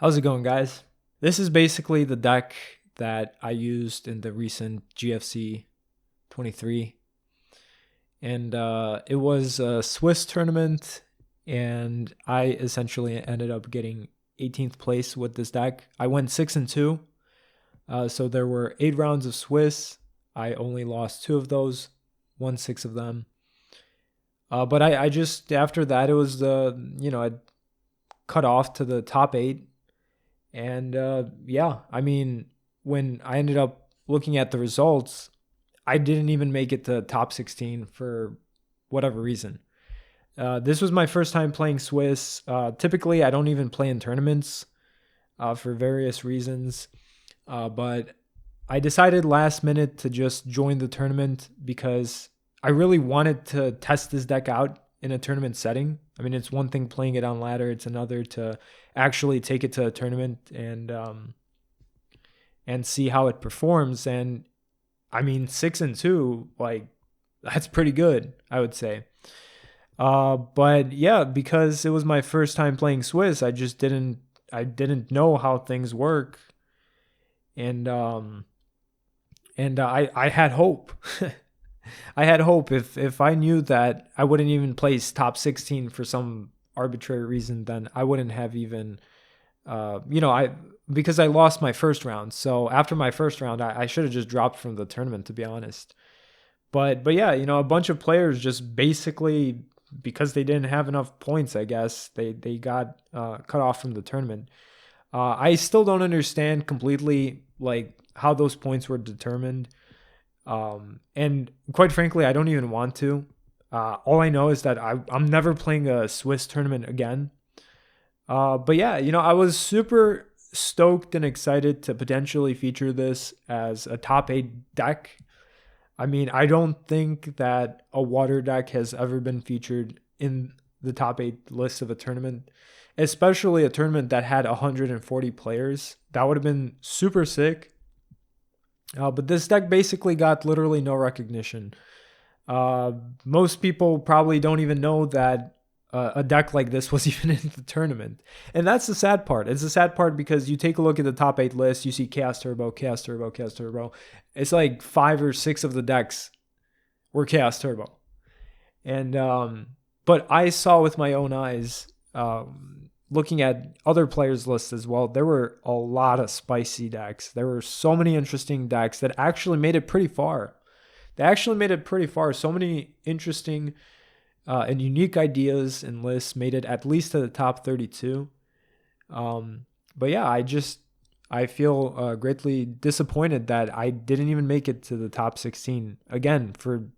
How's it going, guys? This is basically the deck that I used in the recent GFC 23. And it was a Swiss tournament, and I essentially ended up getting 18th place with this deck. I went 6 and 2. So there were 8 rounds of Swiss. I only lost 2 of those, won 6 of them. But I just, after that, it was I cut off to the top 8. And yeah, I mean, when I ended up looking at the results, I didn't even make it to top 16 for whatever reason. This was my first time playing Swiss. Typically, I don't even play in tournaments for various reasons. But I decided last minute to just join the tournament because I really wanted to test this deck out in a tournament setting. I mean, it's one thing playing it on ladder; it's another to actually take it to a tournament and see how it performs. And I mean, 6 and 2, like that's pretty good, I would say. But yeah, because it was my first time playing Swiss, I didn't know how things work, and I had hope. I had hope. If I knew that I wouldn't even place top 16 for some arbitrary reason, then I wouldn't have even I because I lost my first round. So after my first round, I should have just dropped from the tournament, to be honest. But yeah, a bunch of players just basically, because they didn't have enough points, I guess they got cut off from the tournament. I still don't understand completely like how those points were determined. And quite frankly, I don't even want to. All I know is that I'm never playing a Swiss tournament again. But yeah, I was super stoked and excited to potentially feature this as a top 8 deck. I mean, I don't think that a water deck has ever been featured in the top 8 list of a tournament, especially a tournament that had 140 players. That would have been super sick. But this deck basically got literally no recognition. Most people probably don't even know that a deck like this was even in the tournament. And that's the sad part. It's the sad part because you take a look at the top 8 list, you see Chaos Turbo, Chaos Turbo, Chaos Turbo. It's like 5 or 6 of the decks were Chaos Turbo. And, but I saw with my own eyes, looking at other players' lists as well, there were a lot of spicy decks. There were so many interesting decks that actually made it pretty far. They actually made it pretty far. So many interesting and unique ideas and lists made it at least to the top 32. But yeah, I feel greatly disappointed that I didn't even make it to the top 16 again for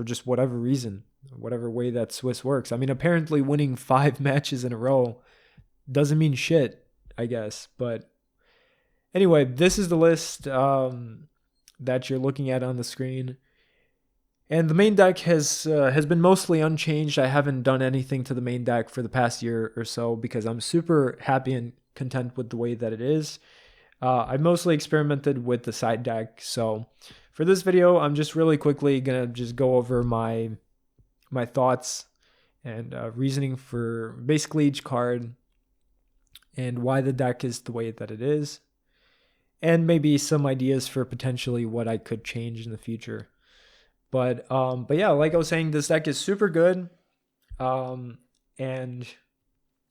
just whatever reason, whatever way that Swiss works. I mean, apparently winning 5 matches in a row doesn't mean shit, I guess. But anyway, this is the list that you're looking at on the screen. And the main deck has been mostly unchanged. I haven't done anything to the main deck for the past year or so because I'm super happy and content with the way that it is. I mostly experimented with the side deck. So for this video, I'm just really quickly gonna just go over my thoughts and reasoning for basically each card and why the deck is the way that it is, and maybe some ideas for potentially what I could change in the future. But yeah, like I was saying, this deck is super good. And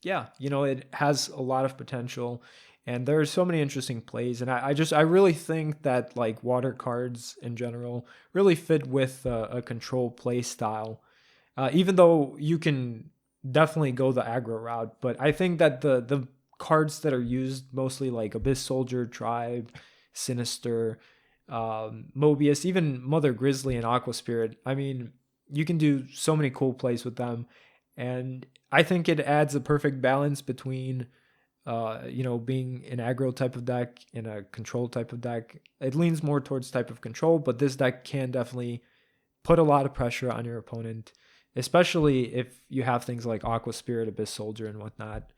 yeah, it has a lot of potential and there are so many interesting plays. And I really think that like water cards in general really fit with a control play style. Even though you can definitely go the aggro route, but I think that the cards that are used mostly like Abyss Soldier, Tribe, Sinister, Mobius, even Mother Grizzly and Aqua Spirit. I mean, you can do so many cool plays with them, and I think it adds a perfect balance between, being an aggro type of deck and a control type of deck. It leans more towards type of control, but this deck can definitely put a lot of pressure on your opponent, especially if you have things like Aqua Spirit, Abyss Soldier, and whatnot.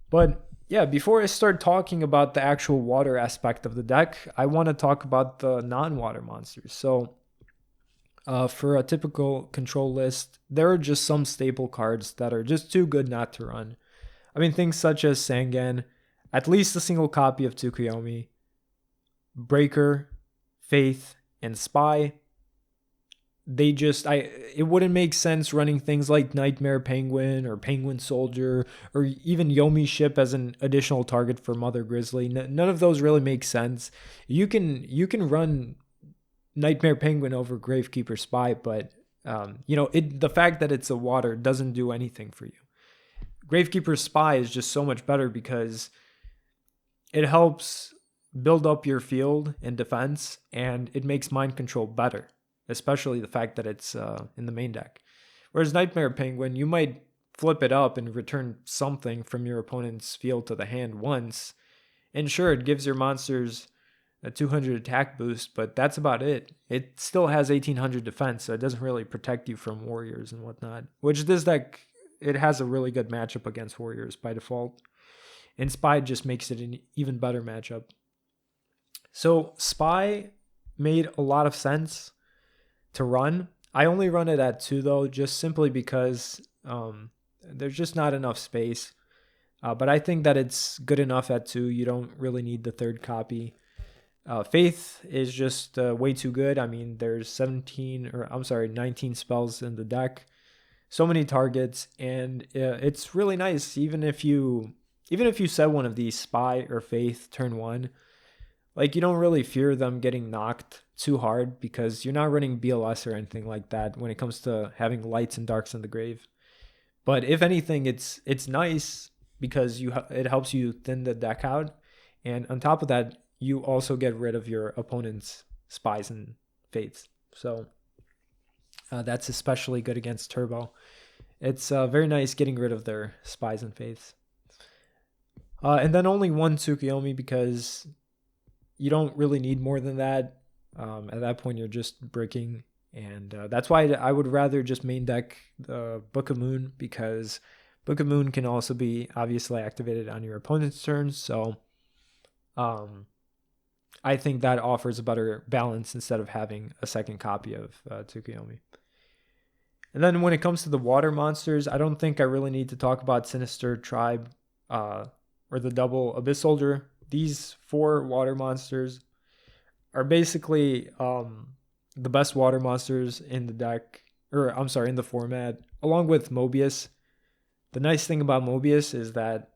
But yeah, before I start talking about the actual water aspect of the deck, I want to talk about the non-water monsters. So for a typical control list, there are just some staple cards that are just too good not to run. I mean, things such as Sangan, at least a single copy of Tsukuyomi, Breaker, Faith, and Spy. It wouldn't make sense running things like Nightmare Penguin or Penguin Soldier or even Yomi Ship as an additional target for Mother Grizzly. None of those really make sense. You can run Nightmare Penguin over Gravekeeper Spy, but the fact that it's a water doesn't do anything for you. Gravekeeper Spy is just so much better because it helps build up your field and defense, and it makes mind control better, especially the fact that it's in the main deck. Whereas Nightmare Penguin, you might flip it up and return something from your opponent's field to the hand once, and sure, it gives your monsters a 200 attack boost, but that's about it. It still has 1800 defense, so it doesn't really protect you from warriors and whatnot, which this deck, it has a really good matchup against warriors by default, and Spy just makes it an even better matchup. So Spy made a lot of sense to run. I only run it at 2 though, just simply because there's just not enough space. But I think that it's good enough at 2. You don't really need the third copy. Faith is just way too good. I mean, there's 19 spells in the deck, so many targets, and it's really nice. Even if you set one of these, Spy or Faith, turn 1, like, you don't really fear them getting knocked too hard because you're not running BLS or anything like that when it comes to having lights and darks in the grave. But if anything, it's nice because it helps you thin the deck out, and on top of that, you also get rid of your opponent's Spies and Fates. So that's especially good against Turbo. It's very nice getting rid of their Spies and Fates. And then only one Tsukuyomi because you don't really need more than that. At that point, you're just bricking. And that's why I would rather just main deck the Book of Moon, because Book of Moon can also be obviously activated on your opponent's turns. So I think that offers a better balance instead of having a second copy of Tsukuyomi. And then when it comes to the water monsters, I don't think I really need to talk about Sinister Tribe or the double Abyss Soldier. These 4 water monsters are basically the best water monsters in the deck, in the format, along with Mobius. The nice thing about Mobius is that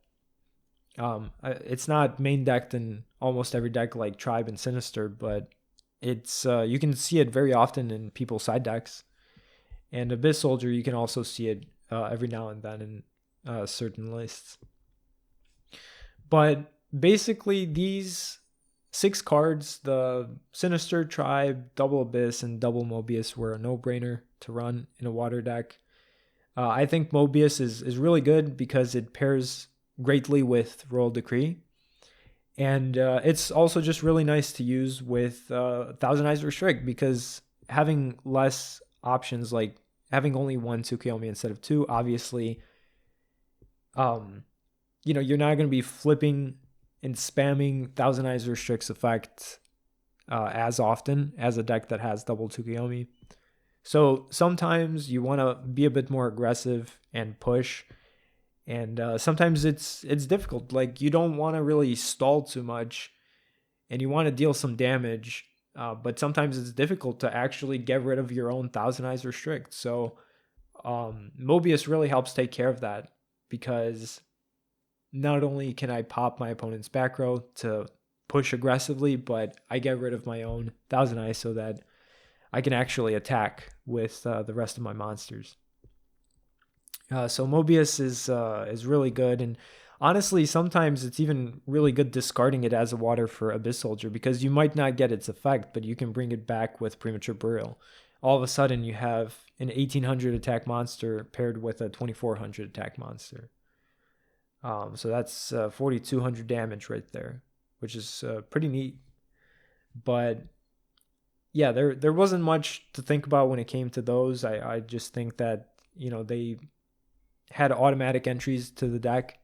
it's not main decked in almost every deck like Tribe and Sinister, but it's you can see it very often in people's side decks. And Abyss Soldier, you can also see it every now and then in certain lists. But basically, these 6 cards, the Sinister, Tribe, Double Abyss, and Double Mobius, were a no-brainer to run in a water deck. I think Mobius is really good because it pairs greatly with Royal Decree. And it's also just really nice to use with Thousand Eyes Restrict, because having less options, like having only one Tsukuyomi instead of 2, obviously, you're not going to be flipping and spamming Thousand Eyes Restrict's effect as often as a deck that has double Tsukuyomi. So sometimes you want to be a bit more aggressive and push, and sometimes it's difficult. Like, you don't want to really stall too much, and you want to deal some damage, but sometimes it's difficult to actually get rid of your own Thousand Eyes Restrict. So Mobius really helps take care of that, because not only can I pop my opponent's back row to push aggressively, but I get rid of my own Thousand Eyes so that I can actually attack with the rest of my monsters. So Mobius is really good, and honestly, sometimes it's even really good discarding it as a water for Abyss Soldier, because you might not get its effect, but you can bring it back with Premature Burial. All of a sudden, you have an 1800 attack monster paired with a 2400 attack monster. So that's 4200 damage right there, which is pretty neat. But yeah, there wasn't much to think about when it came to those. I just think that, they had automatic entries to the deck.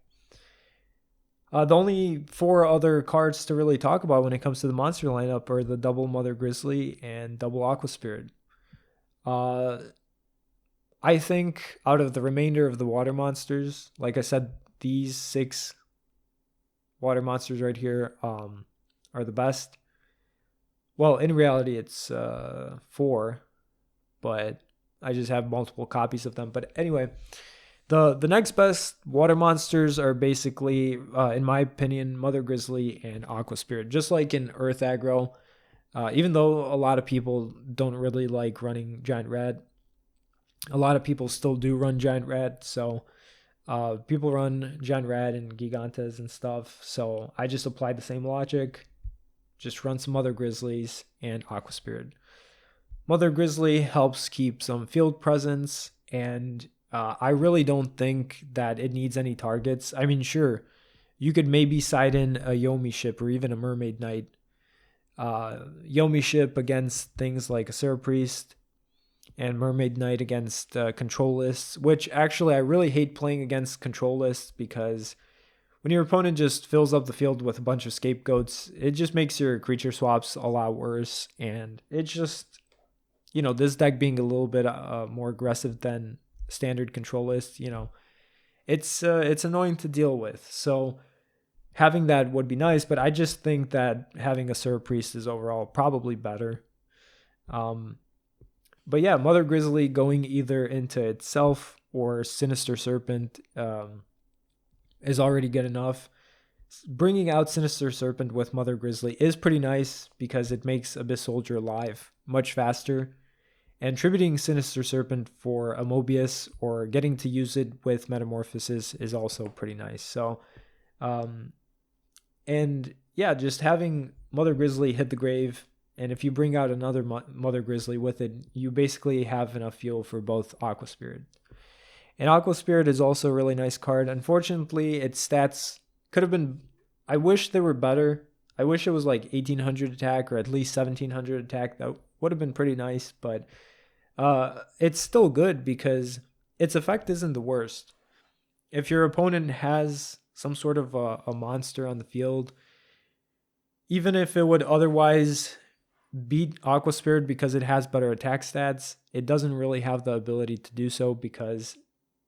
The only 4 other cards to really talk about when it comes to the monster lineup are the double Mother Grizzly and double Aqua Spirit. I think out of the remainder of the water monsters, like I said, these 6 water monsters right here are the best. Well, in reality, it's 4, but I just have multiple copies of them. But anyway, the next best water monsters are basically, in my opinion, Mother Grizzly and Aqua Spirit. Just like in Earth Aggro, even though a lot of people don't really like running Giant Rat, a lot of people still do run Giant Rat. So people run Giant Rat and Gigantes and stuff. So I just applied the same logic. Just run some Mother Grizzlies and Aqua Spirit. Mother Grizzly helps keep some field presence, and I really don't think that it needs any targets. I mean, sure, you could maybe side in a Yomi ship or even a Mermaid Knight. Yomi ship against things like a Serra Priest, and Mermaid Knight against control lists, which actually I really hate playing against control lists, because when your opponent just fills up the field with a bunch of scapegoats, it just makes your creature swaps a lot worse. And it's just, this deck being a little bit more aggressive than standard control list, it's annoying to deal with. So having that would be nice, but I just think that having a Serra Priest is overall probably better. But yeah, Mother Grizzly going either into itself or Sinister Serpent is already good enough. Bringing out Sinister Serpent with Mother Grizzly is pretty nice because it makes Abyss Soldier alive much faster. And tributing Sinister Serpent for a Mobius or getting to use it with Metamorphosis is also pretty nice. So, and yeah, just having Mother Grizzly hit the grave, and if you bring out another Mother Grizzly with it, you basically have enough fuel for both Aqua Spirit. And Aqua Spirit is also a really nice card. Unfortunately, its stats could have been... I wish they were better. I wish it was like 1800 attack or at least 1700 attack. That would have been pretty nice, but it's still good because its effect isn't the worst. If your opponent has some sort of a monster on the field, even if it would otherwise beat Aqua Spirit because it has better attack stats, it doesn't really have the ability to do so, because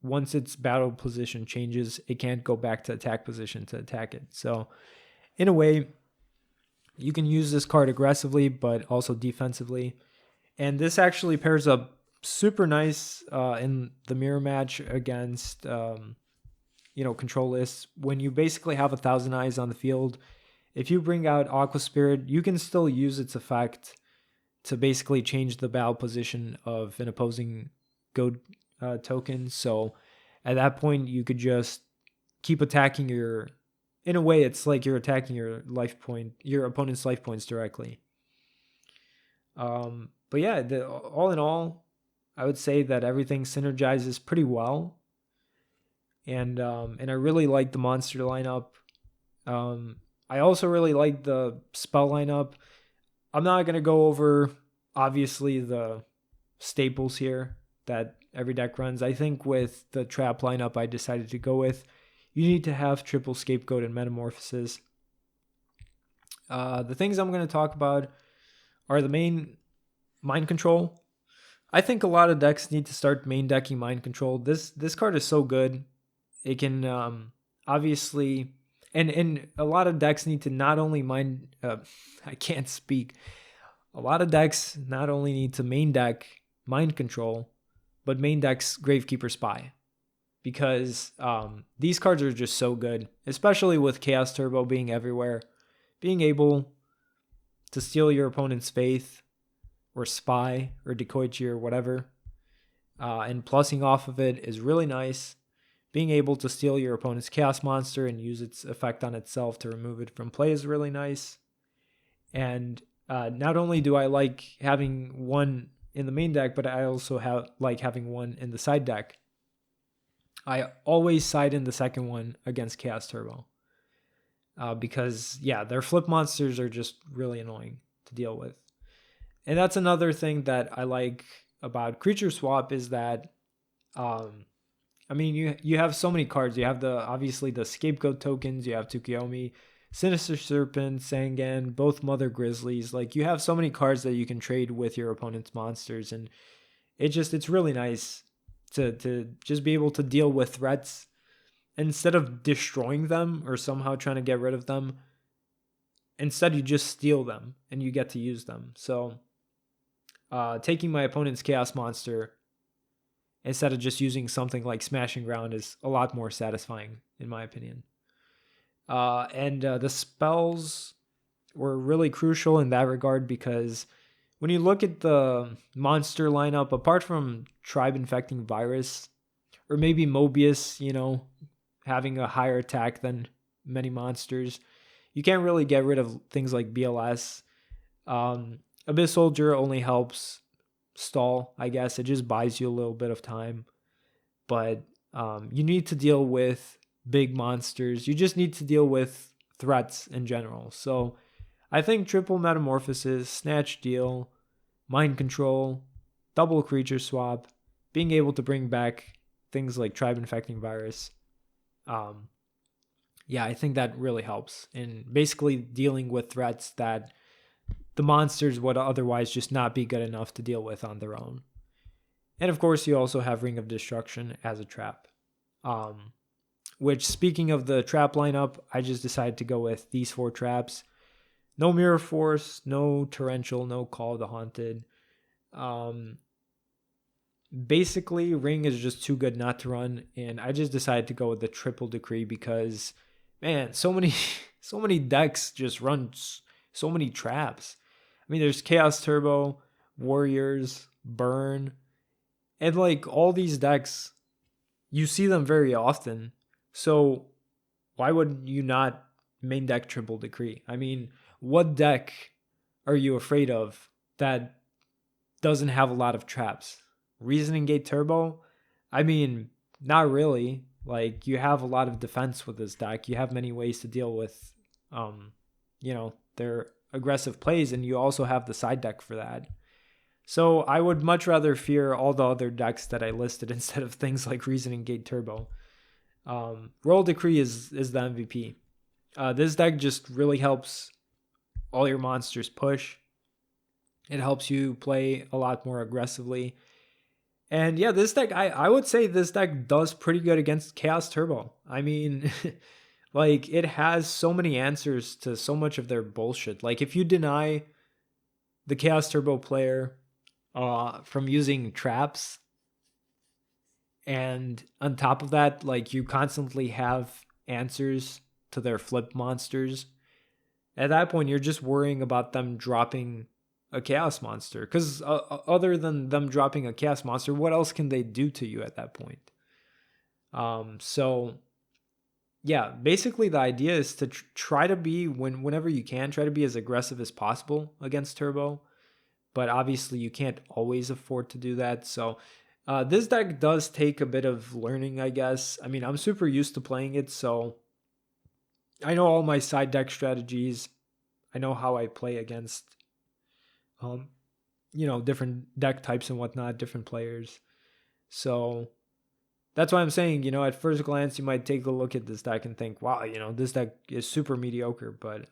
once its battle position changes, it can't go back to attack position to attack it. So in a way, you can use this card aggressively, but also defensively. And this actually pairs up super nice in the mirror match against, control lists. When you basically have 1,000 eyes on the field, if you bring out Aqua Spirit, you can still use its effect to basically change the battle position of an opposing goat token. So at that point, you could just keep attacking in a way, it's like you're attacking your opponent's life points directly. But yeah, all in all, I would say that everything synergizes pretty well. And I really like the monster lineup. I also really like the spell lineup. I'm not going to go over, obviously, the staples here that every deck runs. I think with the trap lineup I decided to go with, you need to have triple Scapegoat and Metamorphosis. The things I'm going to talk about are the main Mind Control. I think a lot of decks need to start main decking Mind Control. This card is so good. It can obviously... And a lot of decks need to not only I can't speak. A lot of decks not only need to main deck Mind Control, but main decks Gravekeeper Spy. Because these cards are just so good, especially with Chaos Turbo being everywhere. Being able to steal your opponent's faith, or spy, or Decoichi, or whatever, and plussing off of it is really nice. Being able to steal your opponent's Chaos Monster and use its effect on itself to remove it from play is really nice. And not only do I like having one in the main deck, but I also like having one in the side deck. I always side in the second one against Chaos Turbo. Because, yeah, their flip monsters are just really annoying to deal with. And that's another thing that I like about Creature Swap is that... you have so many cards. You have obviously the Scapegoat tokens. You have Tsukuyomi, Sinister Serpent, Sangan, both Mother Grizzlies. Like, you have so many cards that you can trade with your opponent's monsters, and it's really nice to just be able to deal with threats instead of destroying them or somehow trying to get rid of them, instead you just steal them and you get to use them. So taking my opponent's Chaos Monster instead of just using something like Smashing Ground is a lot more satisfying, in my opinion. And the spells were really crucial in that regard, because when you look at the monster lineup, apart from Tribe Infecting Virus, or maybe Mobius, having a higher attack than many monsters, you can't really get rid of things like BLS. Abyss Soldier only helps stall, I guess. It just buys you a little bit of time. But you need to deal with big monsters. You just need to deal with threats in general. So I think triple Metamorphosis, Snatch Deal, Mind Control, double Creature Swap, being able to bring back things like Tribe Infecting Virus, I think that really helps in basically dealing with threats that the monsters would otherwise just not be good enough to deal with on their own. And of course, you also have Ring of Destruction as a trap. Which, speaking of the trap lineup, I just decided to go with these 4 traps. No Mirror Force, no Torrential, no Call of the Haunted. Basically, Ring is just too good not to run, and I just decided to go with the Triple Decree because, man, so many decks just run so many traps. I mean, there's Chaos Turbo, Warriors, Burn, and like all these decks, you see them very often. So why would you not main deck Triple Decree? I mean, what deck are you afraid of that doesn't have a lot of traps? Reasoning Gate Turbo? I mean, not really. Like, you have a lot of defense with this deck. You have many ways to deal with, their aggressive plays, and you also have the side deck for that. So I would much rather fear all the other decks that I listed instead of things like Reasoning Gate Turbo. Royal Decree is the MVP. This deck just really helps all your monsters push. It helps you play a lot more aggressively. And yeah, this deck, I would say this deck does pretty good against Chaos Turbo. I mean, like, it has so many answers to so much of their bullshit. Like, if you deny the Chaos Turbo player from using traps, and on top of that, like, you constantly have answers to their flip monsters, at that point, you're just worrying about them dropping a Chaos Monster. Because other than them dropping a Chaos Monster, what else can they do to you at that point? So, yeah, basically the idea is to try to be, whenever you can, try to be as aggressive as possible against Turbo. But obviously, you can't always afford to do that. So, this deck does take a bit of learning, I guess. I mean, I'm super used to playing it, so I know all my side deck strategies. I know how I play against, different deck types and whatnot, different players. So that's why I'm saying, at first glance, you might take a look at this deck and think, wow, this deck is super mediocre. But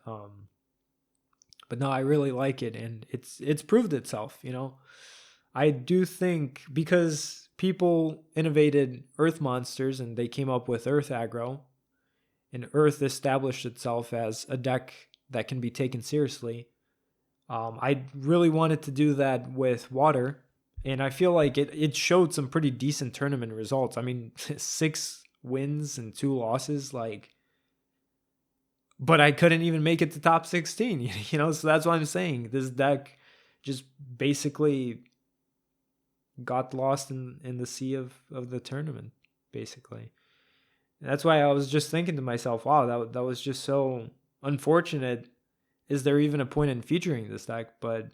no, I really like it, and it's proved itself. I do think because people innovated Earth monsters and they came up with Earth aggro, and Earth established itself as a deck that can be taken seriously. I really wanted to do that with Water, and I feel like it showed some pretty decent tournament results. I mean, 6 wins and 2 losses, but I couldn't even make it to top 16, so that's what I'm saying. This deck just basically got lost in the sea of the tournament, basically. And that's why I was just thinking to myself, wow, that was just so unfortunate. Is there even a point in featuring this deck? But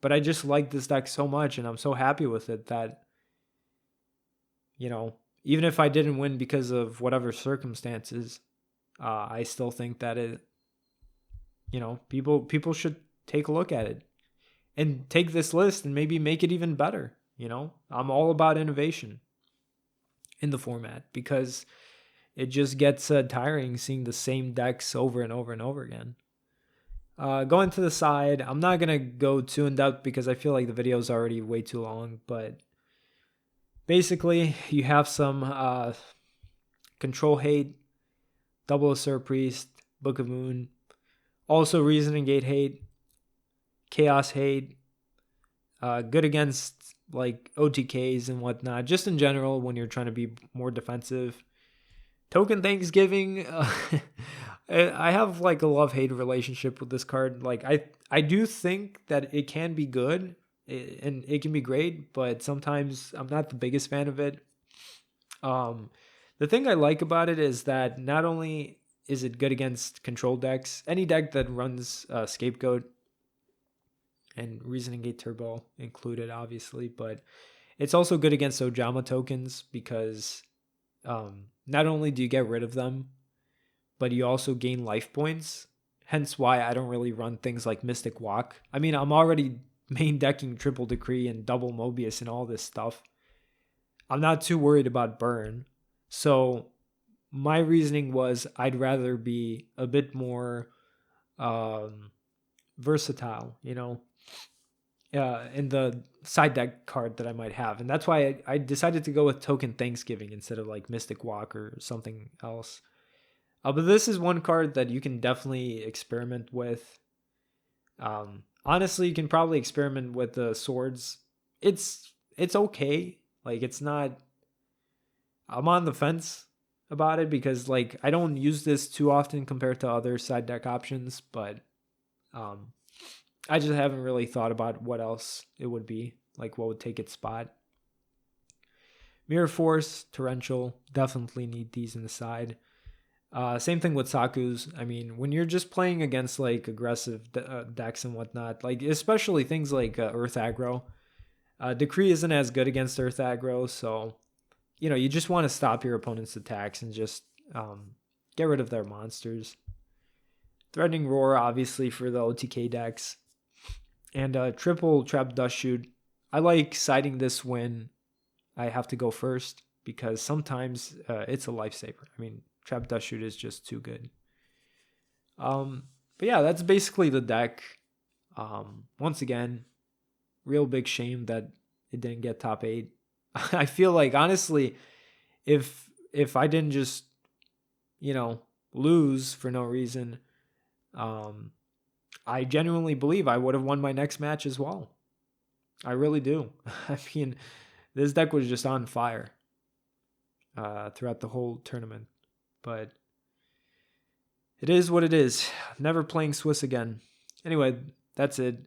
I just like this deck so much, and I'm so happy with it that, even if I didn't win because of whatever circumstances, I still think that it, people should take a look at it and take this list and maybe make it even better. I'm all about innovation in the format because it just gets tiring seeing the same decks over and over and over again. Going to the side, I'm not going to go too in depth because I feel like the video is already way too long, but basically you have some Control Hate, Double Assert Priest, Book of Moon. Also Reasoning Gate Hate, Chaos Hate. Good against like OTKs and whatnot. Just in general, when you're trying to be more defensive. Token Thanksgiving. I have like a love-hate relationship with this card. Like I do think that it can be good and it can be great, but sometimes I'm not the biggest fan of it. The thing I like about it is that not only is it good against control decks, any deck that runs Scapegoat and Reasoning Gate Turbo included, obviously, but it's also good against Ojama tokens because not only do you get rid of them, but you also gain life points. Hence why I don't really run things like Mystic Walk. I mean, I'm already main decking Triple Decree and Double Mobius and all this stuff. I'm not too worried about burn. So my reasoning was I'd rather be a bit more versatile, you know, in the side deck card that I might have. And that's why I decided to go with Token Thanksgiving instead of like Mystic Walk or something else. But this is one card that you can definitely experiment with. Honestly, you can probably experiment with the swords. It's okay. Like it's not. I'm on the fence about it because like I don't use this too often compared to other side deck options, but I just haven't really thought about what else it would be, like what would take its spot. Mirror Force, Torrential, definitely need these in the side. Same thing with Saku's. I mean, when you're just playing against like aggressive decks and whatnot, like especially things like Earth Aggro, Decree isn't as good against Earth Aggro, so you know you just want to stop your opponent's attacks and just get rid of their monsters. Threatening Roar, obviously for the OTK decks, and triple Trap Dust Shoot. I like siding this when I have to go first because sometimes it's a lifesaver. I mean, Trap Dust Shoot is just too good. But yeah, that's basically the deck. Once again, real big shame that it didn't get top 8. I feel like honestly, if I didn't just, you know, lose for no reason, I genuinely believe I would have won my next match as well. I really do. I mean, this deck was just on fire throughout the whole tournament. But it is what it is. Never playing Swiss again. Anyway, that's it.